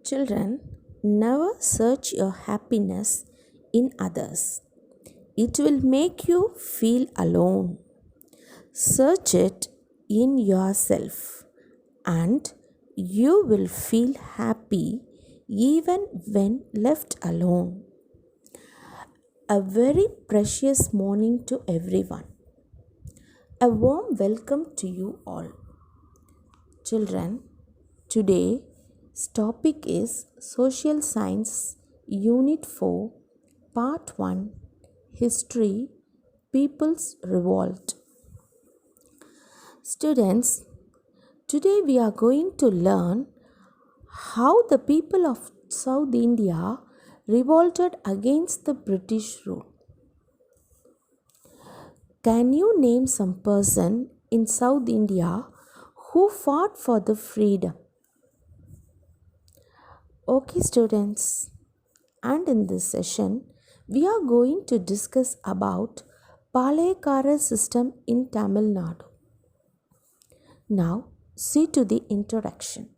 Children, never search your happiness in others. It will make you feel alone. Search it in yourself and you will feel happy even when left alone. A very precious morning to everyone. A warm welcome to you all. Children, today's topic is Social Science Unit 4, Part 1, History, People's Revolt. Students, today we are going to learn how the people of South India revolted against the British rule. Can you name some person in South India who fought for the freedom? Okay students, and in this session we are going to discuss about Palaikara system in Tamil Nadu. Now see to the introduction.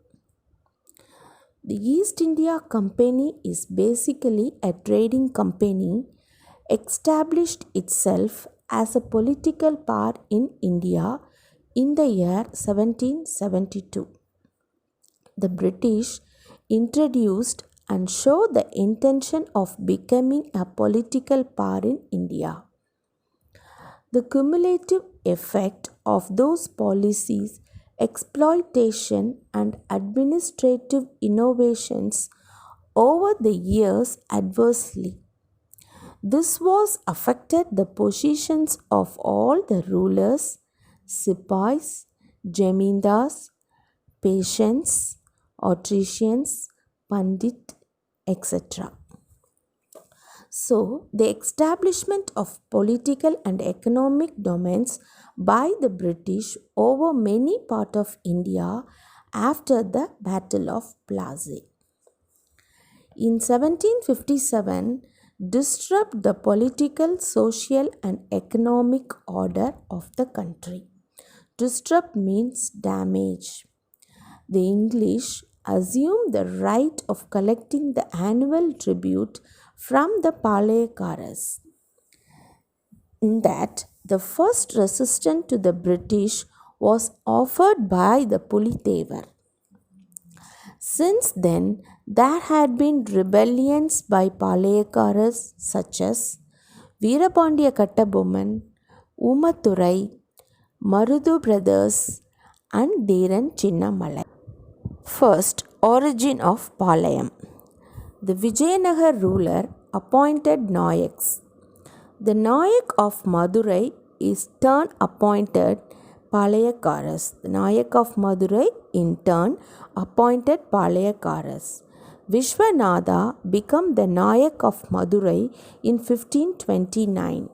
The East India Company is basically a trading company established itself as a political power in India in the year 1772. The British introduced and showed the intention of becoming a political power in India. The cumulative effect of those policies, exploitation and administrative innovations over the years adversely. This was affected the positions of all the rulers, sipais, jamindars, patients, artisans, pandit, etc. So, the establishment of political and economic domains by the British over many parts of India after the Battle of Plassey. In 1757, disrupt the political, social and economic order of the country. Disrupt means damage. The English assumed the right of collecting the annual tribute from the Palaikaras. In that, the first resistance to the British was offered by the Pulithevar. Since then, there had been rebellions by Palaikaras such as Veerapandiya Kattabomman, Umathurai, Marudu brothers and Dheeran Chinnamalai. First, origin of Palayam. The Vijayanagar ruler appointed Nayaks. The Nayak of Madurai is turn appointed Palayakaras. The Nayak of Madurai in turn appointed Palayakaras. Vishwanatha became the Nayak of Madurai in 1529.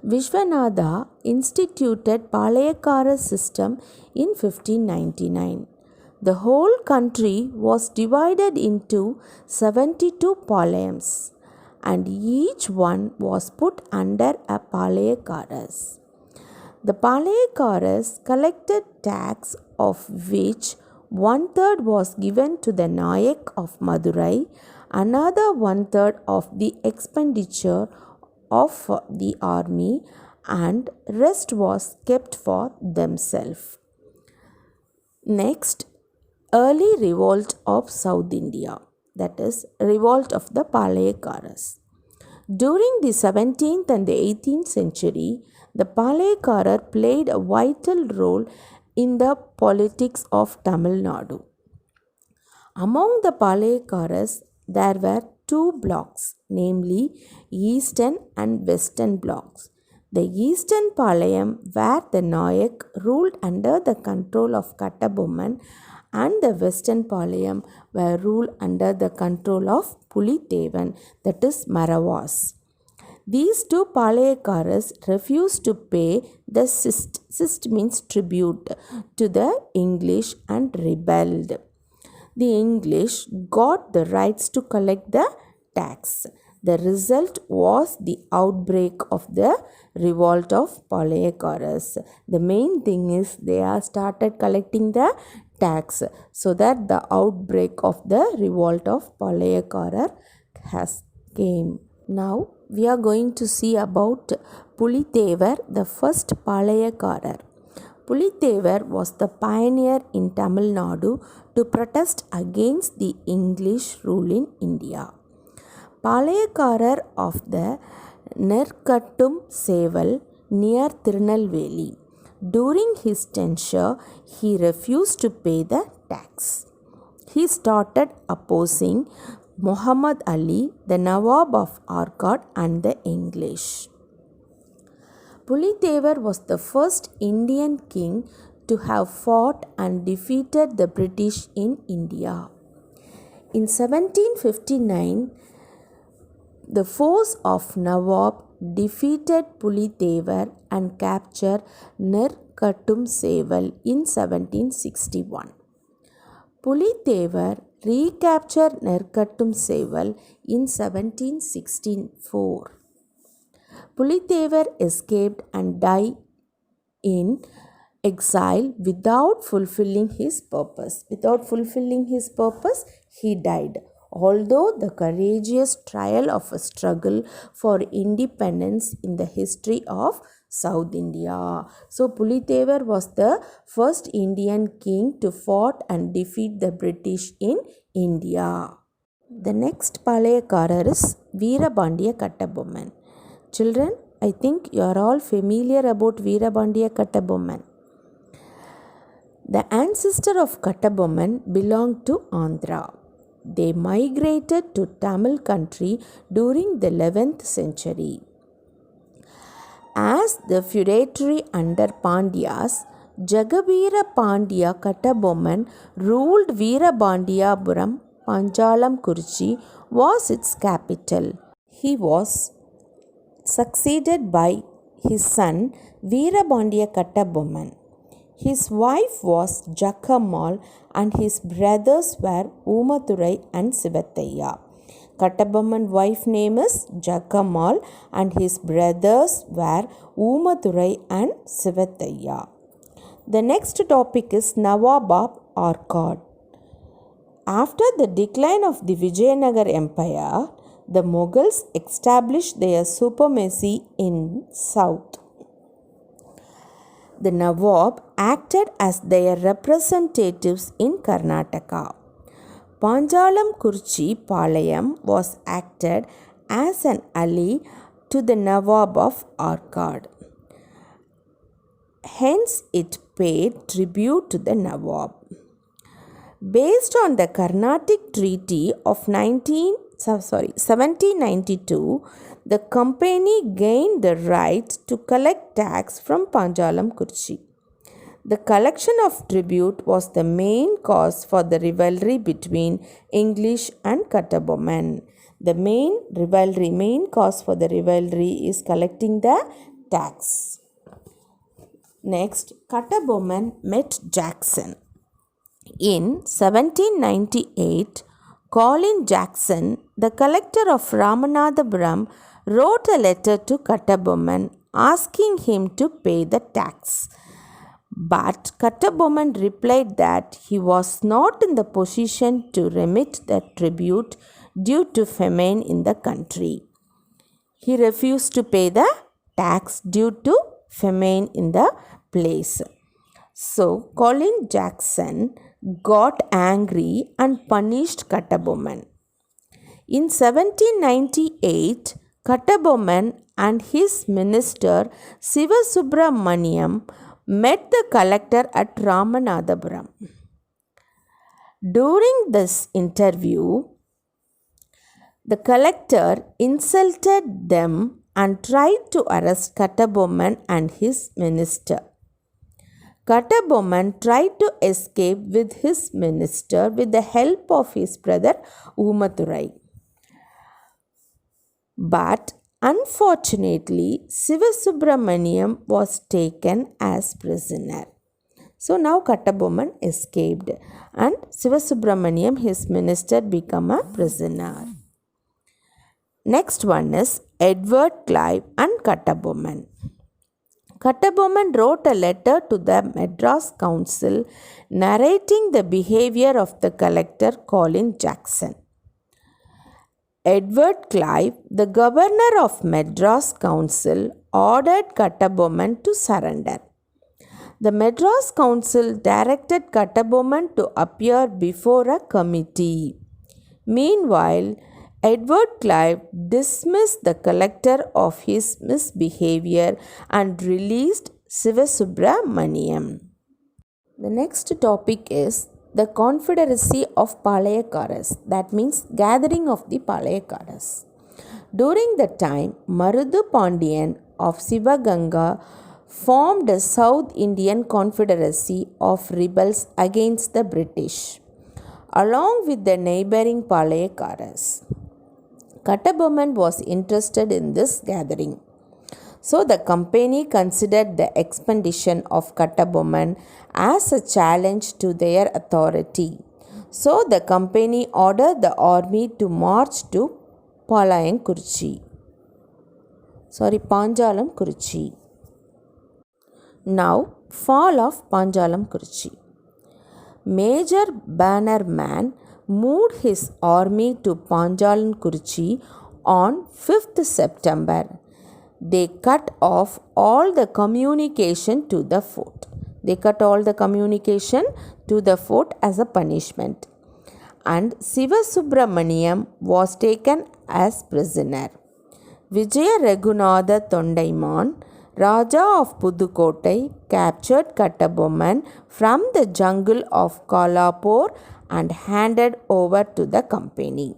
Vishwanatha instituted Palayakara system in 1599. The whole country was divided into 72 Palayams and each one was put under a Palayakaras. The Palayakaras collected tax of which 1/3 was given to the Nayak of Madurai, another 1/3 of the expenditure of the army and rest was kept for themselves. Next, early revolt of South India, that is revolt of the Palayakaras. During the 17th and the 18th century, the Palaikara played a vital role in the politics of Tamil Nadu. Among the Palaikaras, there were two blocks, namely Eastern and Western blocks. The Eastern Palayam, where the Nayak ruled under the control of Kattabomman, and the Western Palayam were ruled under the control of Pulithevan, that is Maravas. These two Palayakaras refused to pay the sist means tribute to the English and rebelled. The English got the rights to collect the tax. The result was the outbreak of the revolt of Palayakaras. The main thing is they are started collecting the tax, so that the outbreak of the revolt of Palayakarar has came. Now we are going to see about Pulithevar, the first Palayakarar. Pulithevar was the pioneer in Tamil Nadu to protest against the English rule in India. Palayakarar of the Nerkattum Seval near Tirunelveli. During his tenure, he refused to pay the tax. He started opposing Muhammad Ali, the Nawab of Arcot, and the English. Pulithevar was the first Indian king to have fought and defeated the British in India. In 1759, the force of Nawab defeated Pulithevar and captured Nerkattum Seval in 1761. Pulithevar recaptured Nerkattum Seval in 1764. Pulithevar escaped and died in exile without fulfilling his purpose. He died. Although the courageous trial of a struggle for independence in the history of South India. So Pulithevar was the first Indian king to fight and defeat the British in India. The next Palayakarar is Veerapandiya Kattabomman. Children, I think you are all familiar about Veerapandiya Kattabomman. The ancestor of Kattabomman belonged to Andhra. They migrated to Tamil country during the 11th century. As the feudatory under Pandyas, Jagabira Pandya Kattabomman ruled Veerapandiyapuram. Panjalam Kurchi was its capital. He was succeeded by his son Veerapandiya Kattabomman. His wife was Jakkammal and his brothers were Umathurai and Sivathaiya. Kattabomman's wife name is Jakkammal and his brothers were Umathurai and Sivathaiya. The next topic is Nawab of Arcot. After the decline of the Vijayanagar Empire, the Mughals established their supremacy in south. The Nawab acted as their representatives in Karnataka. Panjalam Kurchi Palayam was acted as an ally to the Nawab of Arcot. Hence, it paid tribute to the Nawab. Based on the Carnatic Treaty of 1792, the company gained the right to collect tax from Panjalam Kurchi. The collection of tribute was the main cause for the rivalry between English and Kattabomman. The main cause for the rivalry is collecting the tax. Next, Kattabomman met Jackson. In 1798, Colin Jackson, the collector of Ramanathapuram, wrote a letter to Kattabomman asking him to pay the tax. But Kattabomman replied that he was not in the position to remit the tribute due to famine in the country. He refused to pay the tax due to famine in the place. So, Colin Jackson got angry and punished Kattabomman. In 1798, Kattabomman and his minister Sivasubramaniam met the collector at Ramanathapuram. During this interview, the collector insulted them and tried to arrest Kattabomman and his minister. Kattabomman tried to escape with his minister with the help of his brother Umathurai. But unfortunately, Sivasubramaniam was taken as prisoner. So now Kattabomman escaped and Sivasubramaniam, his minister, became a prisoner. Next one is Edward Clive and Kattabomman. Kattabomman wrote a letter to the Madras Council narrating the behavior of the collector Colin Jackson. Edward Clive, the governor of Madras Council, ordered Kattabomman to surrender. The Madras Council directed Kattabomman to appear before a committee. Meanwhile, Edward Clive dismissed the collector of his misbehavior and released Sivasubramaniam. The next topic is the Confederacy of Palayakaras, that means gathering of the Palayakaras. During the time, Marudhu Pandian of Sivaganga formed a South Indian Confederacy of rebels against the British, along with the neighboring Palayakaras. Kattabomman was interested in this gathering. So the company considered the expedition of Kattabomman as a challenge to their authority. So the company ordered the army to march to Panjalam Kurichi. Now, fall of Panjalam Kurichi. Major Bannerman moved his army to Panjalam Kurichi on 5th September. They cut off all the communication to the fort. As a punishment. And Sivasubramaniam was taken as prisoner. Vijaya Raghunatha Tondaiman, Raja of Pudukkottai, captured Kattabomman from the jungle of Kolhapur and handed over to the company.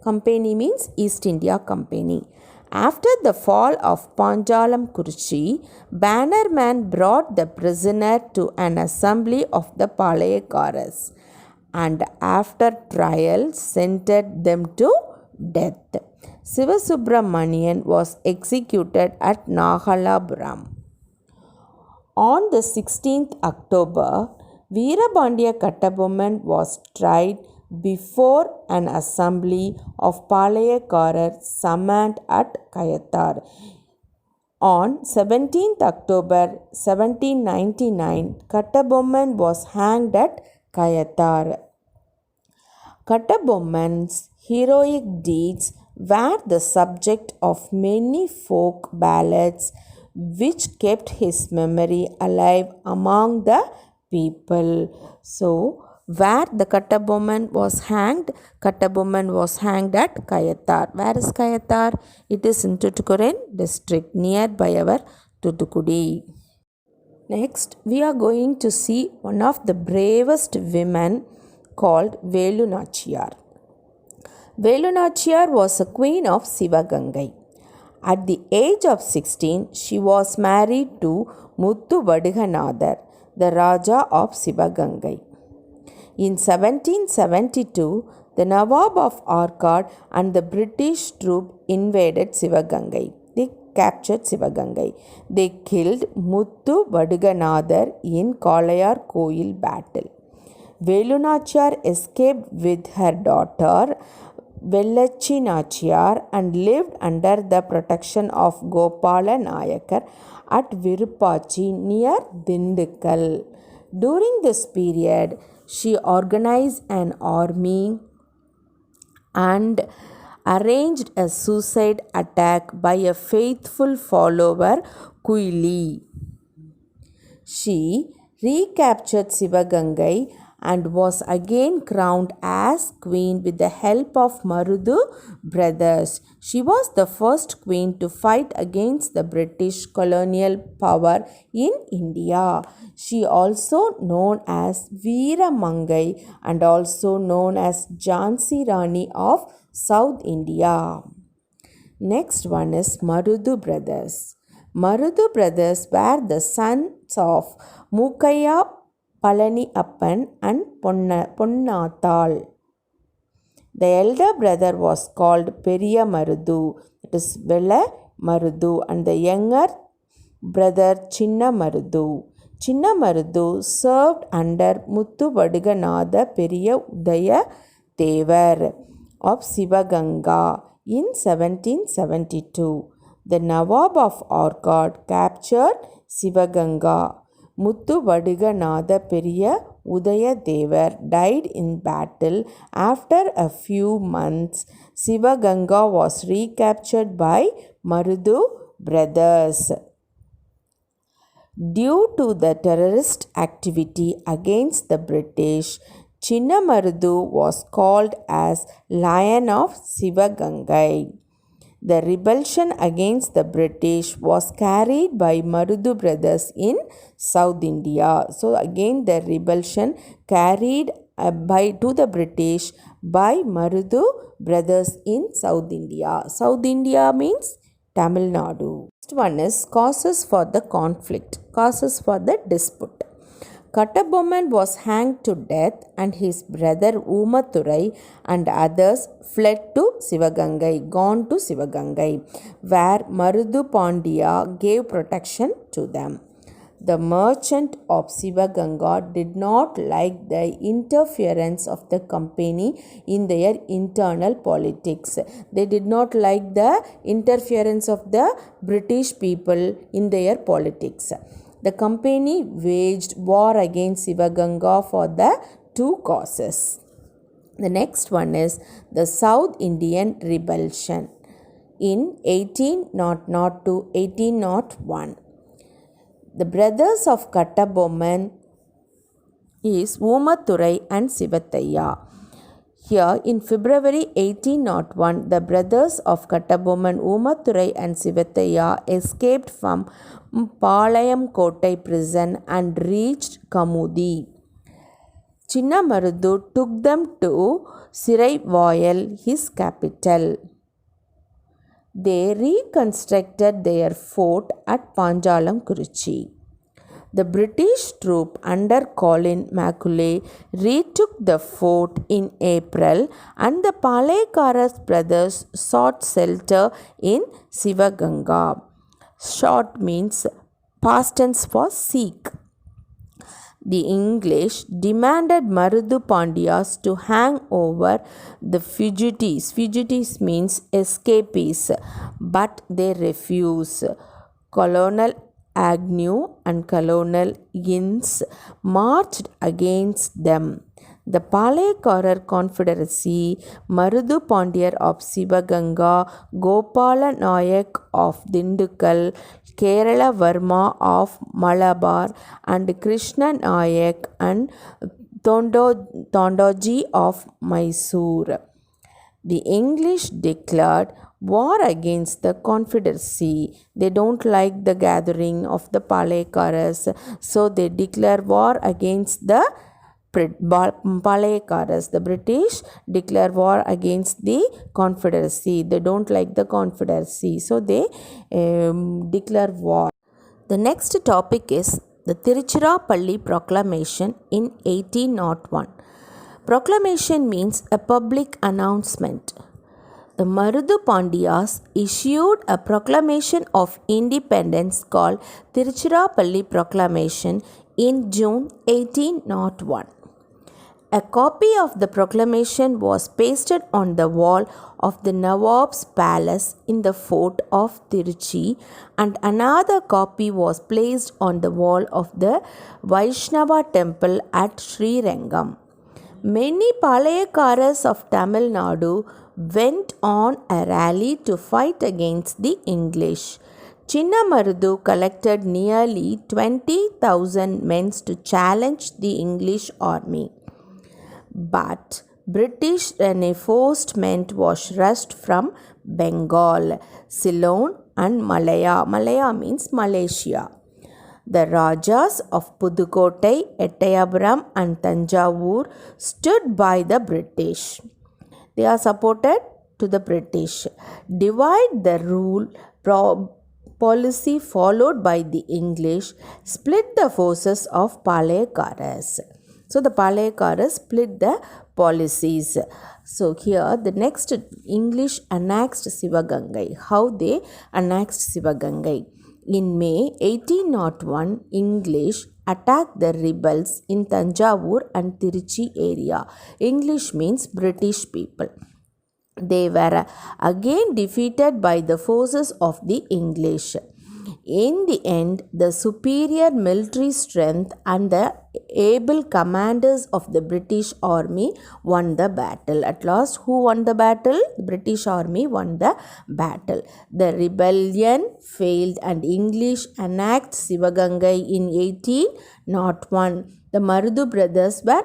Company means East India Company. After the fall of Panjalam Kurichi, Bannerman brought the prisoner to an assembly of the Palayakaras and after trial sentenced them to death. Sivasubramanian was executed at Nagalapuram. On the 16th October, Veerapandiya Kattabomman was tried before an assembly of Palayakarar summoned at Kayathar. On 17th October 1799, Kattabomman was hanged at Kayathar. Kattabomman's heroic deeds were the subject of many folk ballads which kept his memory alive among the people. So, where the Kattabomman was hanged at Kayathar. Where is Kayathar? It is in Tuticorin district nearby our Thoothukudi. Next, we are going to see one of the bravest women called Velu Nachiyar. Velu Nachiyar was a queen of Sivagangai. At the age of 16, she was married to Muthu Vaduganather, the Raja of Sivagangai. In 1772, the Nawab of Arcot and the British troop invaded Sivagangai. They captured Sivagangai. They killed Muthu Vaduganather in Kalayar Koil battle. Velu Nachiyar escaped with her daughter Vellachi Nachiyar and lived under the protection of Gopala Nayakar at Virupachi near Dindigul. During this period, she organized an army and arranged a suicide attack by a faithful follower, Kuili. She recaptured Sivagangai and was again crowned as queen with the help of Marudhu brothers. She was the first queen to fight against the British colonial power in India. She also known as Veeramangai and also known as Jhansi Rani of South India. Next one is Marudhu brothers. Marudhu brothers were the sons of Mukaya Palani Appan and Ponnathal. The elder brother was called Periya Marudhu, that is Vela Marudhu, and the younger brother Chinna Marudhu. Chinna Marudhu served under Muthu Vaduganatha Periya Udaya Devar of Sivaganga in 1772. The Nawab of Orkad captured Sivaganga. Muthu Vadiganatha Periya Udayadevar died in battle. After a few months, Sivaganga was recaptured by Marudu brothers. Due to the terrorist activity against the British, Chinnamarudu was called as Lion of Sivagangai. The rebellion against the British was carried by Marudu brothers in South India. So again the rebellion carried to the British by Marudu brothers in South India. South India means Tamil Nadu. Next one is causes for the conflict, causes for the dispute. Kattabomman was hanged to death and his brother Umathurai and others fled to Sivagangai, gone to Sivagangai, where Marudu Pandya gave protection to them. The merchant of Sivaganga did not like the interference of the company in their internal politics. They did not like the interference of the British people in their politics. The company waged war against Sivaganga for the two causes. The next one is the South Indian Rebellion in 1800 to 1801. The brothers of Kattabomman is Umathurai and Sivathaiya. Here in February 1801, the brothers of Kattabomman, Umathurai and Sivathaiya escaped from Palayam Kottai prison and reached Kamudi. Chinnamarudu took them to Siraivoyal, his capital. They reconstructed their fort at Panjalam Kuruchi. The British troop under Colin Macaulay retook the fort in April and the Palekaras brothers sought shelter in Sivaganga. Sought means past tense for seek. The English demanded Marudu Pandyas to hang over the fugitives. Fugitives means escapees, but they refused. Colonel Agnew and Colonel Innes marched against them. The Palekarar Confederacy, Marudu Pandyar of Sivaganga, Gopala Nayak of Dindukkal, Kerala Varma of Malabar, and Krishna Nayak and Tondoji of Mysore. The English declared war against the Confederacy. They don't like the gathering of the Palekaras, so they declare war against the Palekaras. The British declare war against the Confederacy. They don't like the Confederacy, so they declare war. The next topic is the Tiruchirappalli Proclamation in 1801. Proclamation means a public announcement. The Marudu Pandyas issued a proclamation of independence called Tiruchirappalli Proclamation in June 1801. A copy of the proclamation was pasted on the wall of the Nawab's palace in the fort of Tiruchi, and another copy was placed on the wall of the Vaishnava temple at Srirangam. Many Palayakaras of Tamil Nadu went on a rally to fight against the English. Chinnamarudu collected nearly 20,000 men to challenge the English army. But British reinforcement was rushed from Bengal, Ceylon and Malaya. Malaya means Malaysia. The Rajas of Pudukottai, Ettayapuram and Tanjavur stood by the British. They are supported to the British. Divide the rule policy followed by the English split the forces of Palekaras. So the Palekaras split the policies. So here the next English annexed Sivagangai. How they annexed Sivagangai? In May 1801, English attacked the rebels in Tanjavur and Tiruchi area. English means British people. They were again defeated by the forces of the English. In the end, the superior military strength and the able commanders of the British army won the battle. At last, who won the battle? The British army won the battle. The rebellion failed and English annexed Sivagangai in 1801. The Marudu brothers were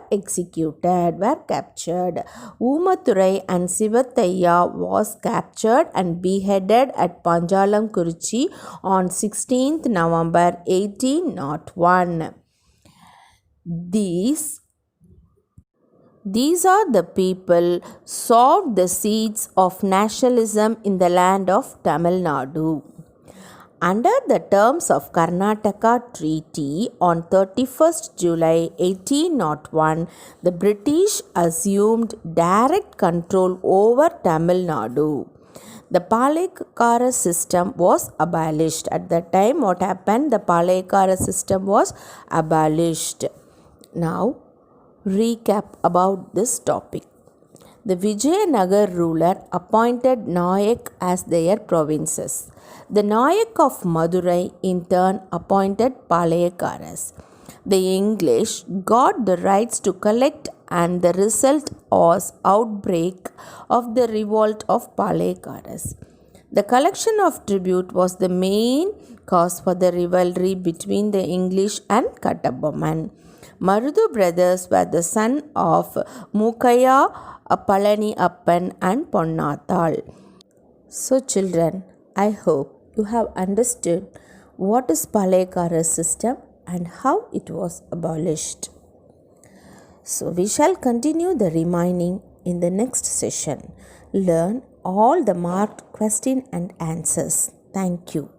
captured. Oomathurai and Sivathaiya was captured and beheaded at Panjalam Kurichi on 16th November 1801. These are the people sowed the seeds of nationalism in the land of Tamil Nadu. Under the terms of Karnataka Treaty on 31st July 1801, the British assumed direct control over Tamil Nadu. The Palaikara system was abolished. At that time, what happened? The Palaikara system was abolished. Now, recap about this topic. The Vijayanagar ruler appointed Nayak as their provinces. The Nayak of Madurai in turn appointed Palayakaras. The English got the rights to collect and the result was outbreak of the revolt of Palayakaras. The collection of tribute was the main cause for the rivalry between the English and Kattabomman. Marudu brothers were the son of Mukaya, Palani Appan and Ponnathal. So children, I hope you have understood what is Palaikara system and how it was abolished. So we shall continue the remaining in the next session. Learn all the marked question and answers. Thank you.